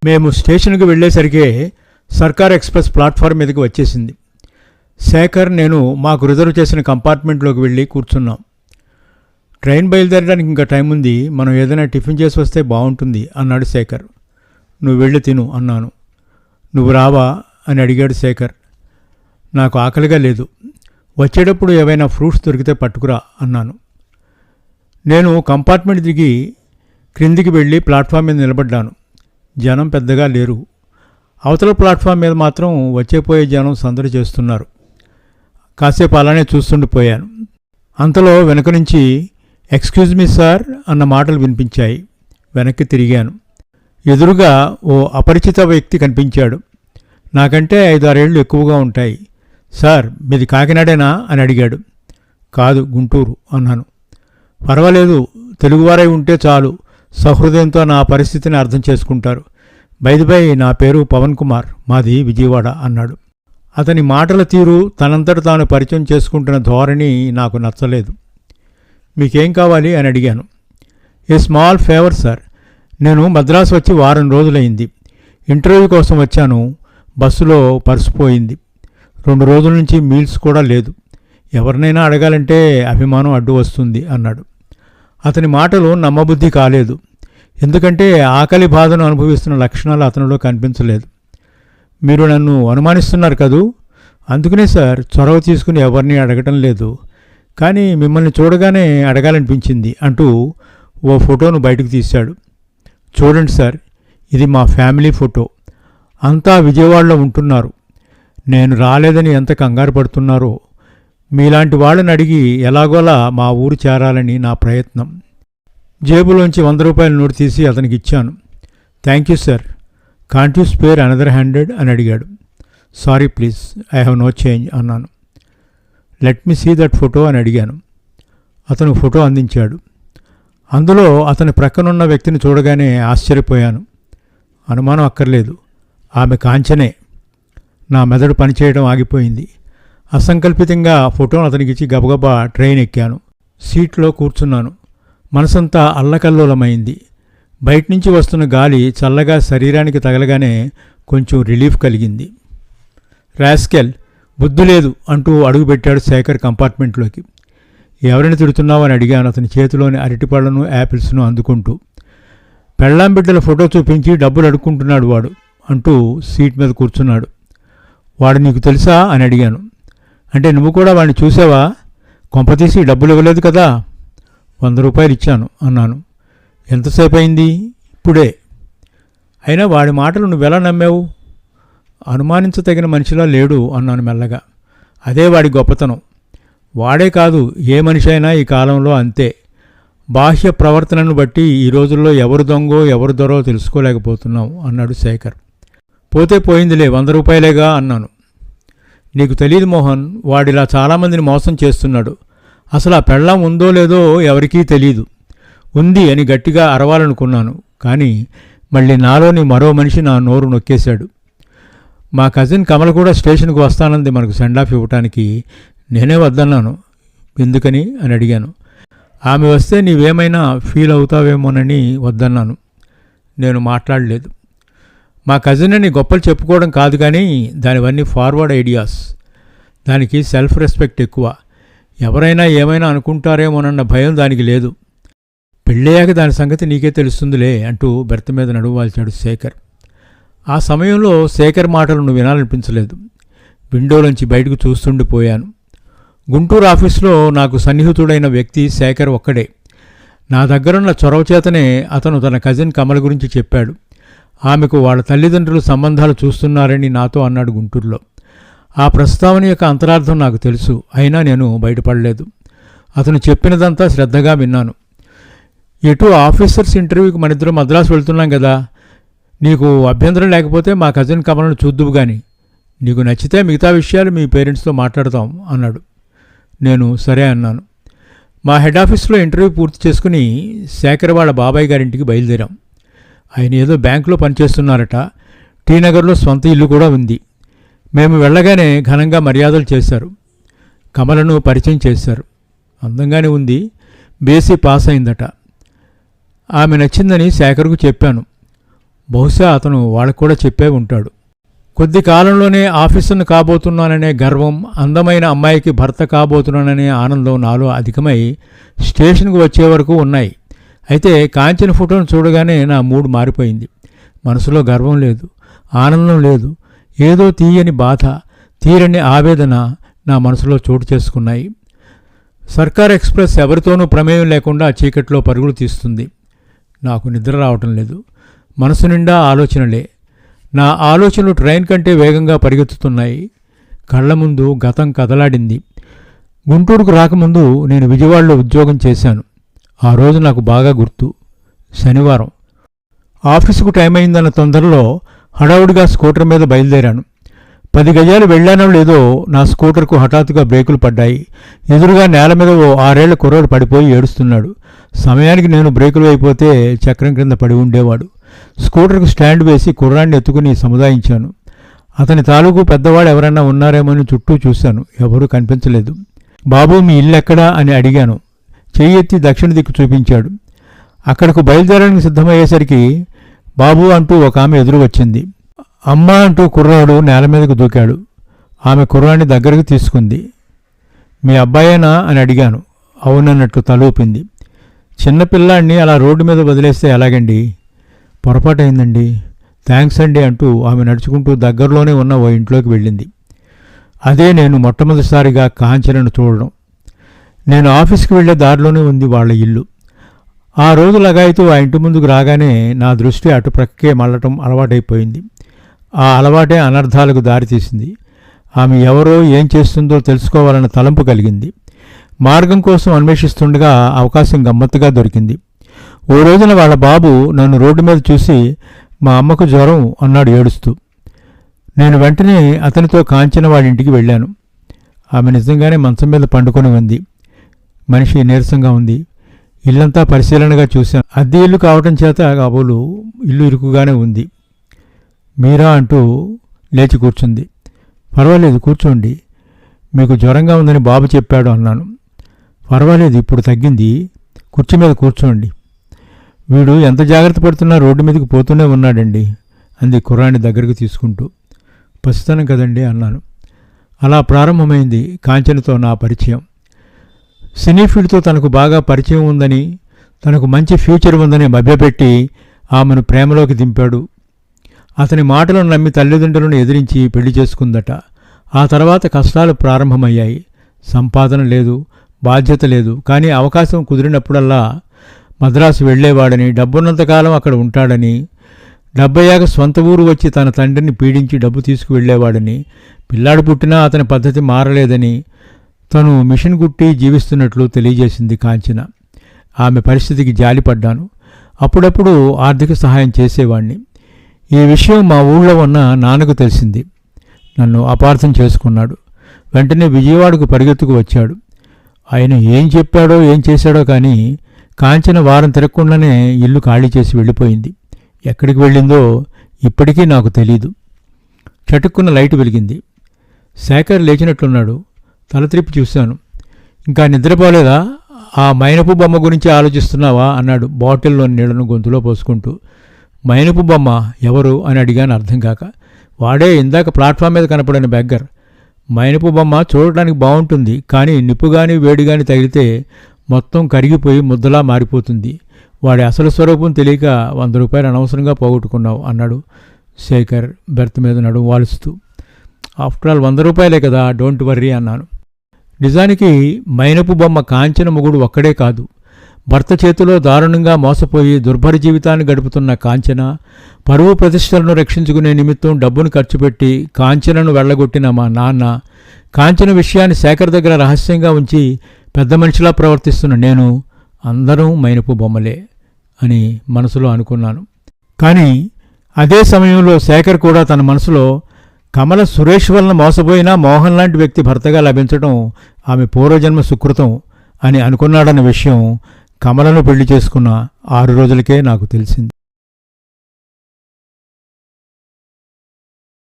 మేము స్టేషన్కి వెళ్ళేసరికే సర్కార్ ఎక్స్ప్రెస్ ప్లాట్ఫామ్ మీదకి వచ్చేసింది. శేఖర్, నేను మాకు రిజర్వ్ చేసిన కంపార్ట్మెంట్లోకి వెళ్ళి కూర్చున్నాం. ట్రైన్ బయలుదేరడానికి ఇంకా టైం ఉంది, మనం ఏదైనా టిఫిన్ చేసి వస్తే బాగుంటుంది అన్నాడు శేఖర్. నువ్వు వెళ్ళి తిను అన్నాను. నువ్వు రావా అని అడిగాడు శేఖర్. నాకు ఆకలిగా లేదు, వచ్చేటప్పుడు ఏవైనా ఫ్రూట్స్ దొరికితే పట్టుకురా అన్నాను. నేను కంపార్ట్మెంట్ దిగి క్రిందికి వెళ్ళి ప్లాట్ఫామ్ మీద నిలబడ్డాను. జనం పెద్దగా లేరు. అవతల ప్లాట్ఫామ్ మీద మాత్రం వచ్చేపోయే జనం సందడి చేస్తున్నారు. కాసేపు అలానే చూస్తుండిపోయాను. అంతలో వెనక నుంచి ఎక్స్క్యూజ్ మీ సార్ అన్న మాటలు వినిపించాయి. వెనక్కి తిరిగాను. ఎదురుగా ఓ అపరిచిత వ్యక్తి కనిపించాడు. నాకంటే 5-6 ఏళ్ళు ఎక్కువగా ఉంటాయి. సార్, మీది కాకినాడేనా అని అడిగాడు. కాదు, గుంటూరు అన్నాను. పర్వాలేదు, తెలుగువారై ఉంటే చాలు, సహృదయంతో నా పరిస్థితిని అర్థం చేసుకుంటారు. బై నా పేరు పవన్ కుమార్, మాది విజయవాడ అన్నాడు. అతని మాటల తీరు, తనంతట తాను పరిచయం చేసుకుంటున్న ధోరణి నాకు నచ్చలేదు. మీకేం కావాలి అని అడిగాను. ఏ స్మాల్ ఫేవర్ సార్, నేను మద్రాసు వచ్చి వారం రోజులైంది. ఇంటర్వ్యూ కోసం వచ్చాను. బస్సులో పర్సు పోయింది. 2 రోజుల నుంచి మీల్స్ కూడా లేదు. ఎవరినైనా అడగాలంటే అభిమానం అడ్డు వస్తుంది అన్నాడు. అతని మాటలు నమ్మబుద్ధి కాలేదు. ఎందుకంటే ఆకలి బాధను అనుభవిస్తున్న లక్షణాలు అతనిలో కనిపించలేదు. మీరు నన్ను అనుమానిస్తున్నారు కదూ? అందుకనే సార్ చొరవ తీసుకుని ఎవరిని అడగటం లేదు. కానీ మిమ్మల్ని చూడగానే అడగాలనిపించింది అంటూ ఓ ఫోటోను బయటకు తీశాడు. చూడండి సార్, ఇది మా ఫ్యామిలీ ఫోటో. అంతా విజయవాడలో ఉంటున్నారు. నేను రాలేదని ఎంత కంగారు పడుతున్నారో. మీలాంటి వాళ్ళని అడిగి ఎలాగోలా మా ఊరు చేరాలని నా ప్రయత్నం. జేబులోంచి 100 రూపాయల నోటు తీసి అతనికి ఇచ్చాను. Thank you sir, can't you spare another 100 అని అడిగాడు. Sorry please, I have no change అన్నాను. Let me see that photo అని అడిగాను. అతను ఫోటో అందించాడు. అందులో అతని ప్రక్కనున్న వ్యక్తిని చూడగానే ఆశ్చర్యపోయాను. అనుమానం అక్కర్లేదు, ఆమె కాంచనే. నా మెదడు పనిచేయడం ఆగిపోయింది. అసంకల్పితంగా ఫోటోను అతనికిచ్చి గబగబా ట్రైన్ ఎక్కాను. సీట్లో కూర్చున్నాను. మనసంతా అల్లకల్లోలమైంది. బయట నుంచి వస్తున్న గాలి చల్లగా శరీరానికి తగలగానే కొంచెం రిలీఫ్ కలిగింది. రాస్కెల్, బుద్ధి లేదు అంటూ అడుగుపెట్టాడు శేఖర్ కంపార్ట్మెంట్లోకి. ఎవరిని తిడుతున్నావు అని అడిగాను అతని చేతిలోని అరటిపళ్లను యాపిల్స్ను అందుకుంటూ. పెళ్ళాం బిడ్డల ఫోటో చూపించి డబ్బులు అడుక్కుంటున్నాడు వాడు అంటూ సీట్ మీద కూర్చున్నాడు. వాడు నీకు తెలుసా అని అడిగాను. అంటే నువ్వు కూడా వాడిని చూసావా? కొంపతీసి డబ్బులు ఇవ్వలేదు కదా? 100 రూపాయలు ఇచ్చాను అన్నాను. ఎంతసేపు అయింది? ఇప్పుడే. అయినా వాడి మాటలు నువ్వెలా నమ్మావు? అనుమానించదగిన మనిషిలా లేడు అన్నాను మెల్లగా. అదే వాడి గొప్పతనం. వాడే కాదు, ఏ మనిషి అయినా ఈ కాలంలో అంతే. బాహ్య ప్రవర్తనను బట్టి ఈ రోజుల్లో ఎవరు దొంగో ఎవరు దొరో తెలుసుకోలేకపోతున్నాం అన్నాడు శేఖర్. పోతే పోయిందిలే, 100 రూపాయలేగా అన్నాను. నీకు తెలియదు మోహన్, వాడిలా చాలామందిని మోసం చేస్తున్నాడు. అసలు ఆ పెళ్ళాం ఉందో లేదో ఎవరికీ తెలీదు. ఉంది అని గట్టిగా అరవాలనుకున్నాను, కానీ మళ్ళీ నాలోని మరో మనిషి నా నోరు నొక్కేశాడు. మా కజిన్ కమల కూడా స్టేషన్కు వస్తానంది మనకు సెండ్ ఆఫ్ ఇవ్వటానికి. నేనే వద్దన్నాను. ఎందుకని అని అడిగాను. ఆమె వస్తే నీవేమైనా ఫీల్ అవుతావేమోనని వద్దన్నాను. నేను మాట్లాడలేదు. మా కజిన్ అని గొప్పలు చెప్పుకోవడం కాదు, కానీ దానివన్నీ ఫార్వర్డ్ ఐడియాస్. దానికి సెల్ఫ్ రెస్పెక్ట్ ఎక్కువ. ఎవరైనా ఏమైనా అనుకుంటారేమోనన్న భయం దానికి లేదు. పెళ్ళయ్యాక దాని సంగతి నీకే తెలుస్తుందిలే అంటూ బెర్త్ మీద నడువాల్చాడు శేఖర్. ఆ సమయంలో శేఖర్ మాటలను వినాలనిపించలేదు. విండోలోంచి బయటకు చూస్తుండిపోయాను. గుంటూరు ఆఫీసులో నాకు సన్నిహితుడైన వ్యక్తి శేఖర్ ఒక్కడే. నా దగ్గరున్న చొరవ చేతనే అతను తన కజిన్ కమల గురించి చెప్పాడు. ఆమెకు వాళ్ళ తల్లిదండ్రులు సంబంధాలు చూస్తున్నారని నాతో అన్నాడు గుంటూరులో. ఆ ప్రస్తావన యొక్క అంతరార్థం నాకు తెలుసు, అయినా నేను బయటపడలేదు. అతను చెప్పినదంతా శ్రద్ధగా విన్నాను. ఎటు ఆఫీసర్స్ ఇంటర్వ్యూకి మనిద్దరం మద్రాసు వెళ్తున్నాం కదా, నీకు అభ్యంతరం లేకపోతే మా కజిన్ కమలను చూద్దువు గాని, నీకు నచ్చితే మిగతా విషయాలు మీ పేరెంట్స్తో మాట్లాడతాం అన్నాడు. నేను సరే అన్నాను. మా హెడ్ ఆఫీస్లో ఇంటర్వ్యూ పూర్తి చేసుకుని శేఖర్ వాళ్ళ బాబాయ్ గారింటికి బయలుదేరాం. ఆయన ఏదో బ్యాంకులో పనిచేస్తున్నారట. టీ నగర్లో సొంత ఇల్లు కూడా ఉంది. మేము వెళ్ళగానే ఘనంగా మర్యాదలు చేశారు. కమలను పరిచయం చేశారు. అందంగానే ఉంది. బీఎస్సీ పాస్ అయిందట. ఆమె నచ్చిందని శేఖర్కు చెప్పాను. బహుశా అతను వాళ్ళకు కూడా చెప్పే ఉంటాడు. కొద్ది కాలంలోనే ఆఫీసర్ను కాబోతున్నాననే గర్వం, అందమైన అమ్మాయికి భర్త కాబోతున్నాననే ఆనందం నాలో అధికమై స్టేషన్కు వచ్చే వరకు ఉన్నాయి. అయితే కాంచన ఫోటోను చూడగానే నా మూడ్ మారిపోయింది. మనసులో గర్వం లేదు, ఆనందం లేదు, ఏదో తీయని బాధ, తీరని ఆవేదన నా మనసులో చోటు చేసుకున్నాయి. సర్కార్ ఎక్స్ప్రెస్ ఎవరితోనూ ప్రమేయం లేకుండా చీకట్లో పరుగులు తీస్తుంది. నాకు నిద్ర రావటం లేదు. మనసు నిండా ఆలోచనలే. నా ఆలోచనలు ట్రైన్ కంటే వేగంగా పరిగెత్తుతున్నాయి. కళ్ల ముందు గతం కదలాడింది. గుంటూరుకు రాకముందు నేను విజయవాడలో ఉద్యోగం చేశాను. ఆ రోజు నాకు బాగా గుర్తు. శనివారం. ఆఫీసుకు టైం అయిందన్న తొందరలో హడావుడిగా స్కూటర్ మీద బయలుదేరాను. 10 గజాలు వెళ్ళానో లేదో నా స్కూటర్కు హఠాత్తుగా బ్రేకులు పడ్డాయి. ఎదురుగా నేల మీద ఓ 6 ఏళ్ల కుర్రాడు పడిపోయి ఏడుస్తున్నాడు. సమయానికి నేను బ్రేకులు అయిపోతే చక్రం క్రింద పడి ఉండేవాడు. స్కూటర్కు స్టాండ్ వేసి కుర్రాడిని ఎత్తుకుని సముదాయించాను. అతని తాలూకు పెద్దవాడు ఎవరన్నా ఉన్నారేమోని చుట్టూ చూశాను. ఎవరూ కనిపించలేదు. బాబు, మీ ఇల్లు ఎక్కడా అని అడిగాను. చెయ్యి ఎత్తి దక్షిణ దిక్కు చూపించాడు. అక్కడకు బయలుదేరడానికి సిద్ధమయ్యేసరికి బాబు అంటూ ఒక ఆమె ఎదురు వచ్చింది. అమ్మ అంటూ కుర్రాడు నేల మీదకు దూకాడు. ఆమె కుర్రాడిని దగ్గరకు తీసుకుంది. మీ అబ్బాయేనా అని అడిగాను. అవునన్నట్టు తలూపింది. చిన్నపిల్లాడిని అలా రోడ్డు మీద వదిలేస్తే ఎలాగండి? పొరపాటైందండి, థ్యాంక్స్ అండి అంటూ ఆమె నడుచుకుంటూ దగ్గరలోనే ఉన్న ఓ ఇంట్లోకి వెళ్ళింది. అదే నేను మొట్టమొదటిసారిగా కాంచనను చూడడం. నేను ఆఫీస్కి వెళ్లే దారిలోనే ఉంది వాళ్ళ ఇల్లు. ఆ రోజు లగాయితూ ఆ ఇంటి ముందుకు రాగానే నా దృష్టి అటు ప్రక్కే మళ్ళటం అలవాటైపోయింది. ఆ అలవాటే అనర్థాలకు దారితీసింది. ఆమె ఎవరో, ఏం చేస్తుందో తెలుసుకోవాలన్న తలంపు కలిగింది. మార్గం కోసం అన్వేషిస్తుండగా అవకాశం గమ్మత్తుగా దొరికింది. ఓ రోజున వాళ్ళ బాబు నన్ను రోడ్డు మీద చూసి మా అమ్మకు జ్వరం అన్నాడు ఏడుస్తూ. నేను వెంటనే అతనితో కాంచన వాళ్ళ ఇంటికి వెళ్ళాను. ఆమె నిజంగానే మంచం మీద పండుకొని ఉంది. మనిషి నీరసంగా ఉంది. ఇల్లంతా పరిశీలనగా చూశాను. అద్దె ఇల్లు కావటం చేత కాబోలు ఇల్లు ఇరుకుగానే ఉంది. మీరా అంటూ లేచి కూర్చుంది. పర్వాలేదు, కూర్చోండి. మీకు జ్వరంగా ఉందని బాబు చెప్పాడు అన్నాను. పర్వాలేదు, ఇప్పుడు తగ్గింది. కుర్చీ మీద కూర్చోండి. వీడు ఎంత జాగ్రత్త పడుతున్నా రోడ్డు మీదకి పోతూనే ఉన్నాడండి అంది కుర్రాన్ని దగ్గరకు తీసుకుంటూ. పసితనం కదండి అన్నాను. అలా ప్రారంభమైంది కాంచనతో నా పరిచయం. సినీ ఫీల్డ్తో తనకు బాగా పరిచయం ఉందని, తనకు మంచి ఫ్యూచర్ ఉందని మభ్యపెట్టి ఆమెను ప్రేమలోకి దింపాడు. అతని మాటలను నమ్మి తల్లిదండ్రులను ఎదిరించి పెళ్లి చేసుకుందట. ఆ తర్వాత కష్టాలు ప్రారంభమయ్యాయి. సంపాదన లేదు, బాధ్యత లేదు. కానీ అవకాశం కుదిరినప్పుడల్లా మద్రాసు వెళ్లేవాడని, డబ్బున్నంతకాలం అక్కడ ఉంటాడని, డబ్బయ్యాక సొంత ఊరు వచ్చి తన తండ్రిని పీడించి డబ్బు తీసుకువెళ్లేవాడని, పిల్లాడు పుట్టినా అతని పద్ధతి మారలేదని, తను మిషన్ కుట్టి జీవిస్తున్నట్లు తెలియజేసింది కాంచన. ఆమె పరిస్థితికి జాలిపడ్డాను. అప్పుడప్పుడు ఆర్థిక సహాయం చేసేవాణ్ణి. ఈ విషయం మా ఊళ్ళో ఉన్న నాన్నకు తెలిసింది. నన్ను అపార్థం చేసుకున్నాడు. వెంటనే విజయవాడకు పరిగెత్తుకు వచ్చాడు. ఆయన ఏం చెప్పాడో ఏం చేశాడో కానీ కాంచన వారం తిరగకుండానే ఇల్లు ఖాళీ చేసి వెళ్ళిపోయింది. ఎక్కడికి వెళ్ళిందో ఇప్పటికీ నాకు తెలీదు. చటుక్కున్న లైటు వెలిగింది. శేఖర్ లేచినట్లున్నాడు. తల త్రిప్పి చూశాను. ఇంకా నిద్రపోలేదా? ఆ మైనపు బొమ్మ గురించి ఆలోచిస్తున్నావా అన్నాడు బాటిల్లోని నీళ్లను గొంతులో పోసుకుంటూ. మైనపు బొమ్మ ఎవరు అని అడిగాను అర్థం కాక. వాడే ఇందాక ప్లాట్ఫామ్ మీద కనపడిన బెగ్గర్. మైనపు బొమ్మ చూడడానికి బాగుంటుంది, కానీ నిప్పు కానీ వేడి కానీ తగిలితే మొత్తం కరిగిపోయి ముద్దలా మారిపోతుంది. వాడి అసలు స్వరూపం తెలియక 100 రూపాయలు అనవసరంగా పోగొట్టుకున్నావు అన్నాడు శేఖర్ బెర్త్ మీద నడుము వాలుస్తూ. ఆఫ్టర్ ఆల్ 100 రూపాయలే కదా, డోంట్ వర్రీ అన్నాను. నిజానికి మైనపు బొమ్మ కాంచన మొగుడు ఒక్కడే కాదు. భర్త చేతిలో దారుణంగా మోసపోయి దుర్భర జీవితాన్ని గడుపుతున్న కాంచన, పరువు ప్రతిష్టలను రక్షించుకునే నిమిత్తం డబ్బును ఖర్చు పెట్టి కాంచనను వెళ్ళగొట్టిన మా నాన్న, కాంచన విషయాన్ని శేఖర్ దగ్గర రహస్యంగా ఉంచి పెద్ద మనిషిలా ప్రవర్తిస్తున్న నేను, అందరం మైనపు బొమ్మలే అని మనసులో అనుకున్నాను. కానీ అదే సమయంలో శేఖర్ కూడా తన మనసులో కమల సురేష్ వలన మోసపోయినా మోహన్ లాంటి వ్యక్తి భర్తగా లభించడం ఆమె పూర్వజన్మ సుకృతం అని అనుకున్నాడన్న విషయం కమలను పెళ్లి చేసుకున్న 6 రోజులకే నాకు తెలిసింది.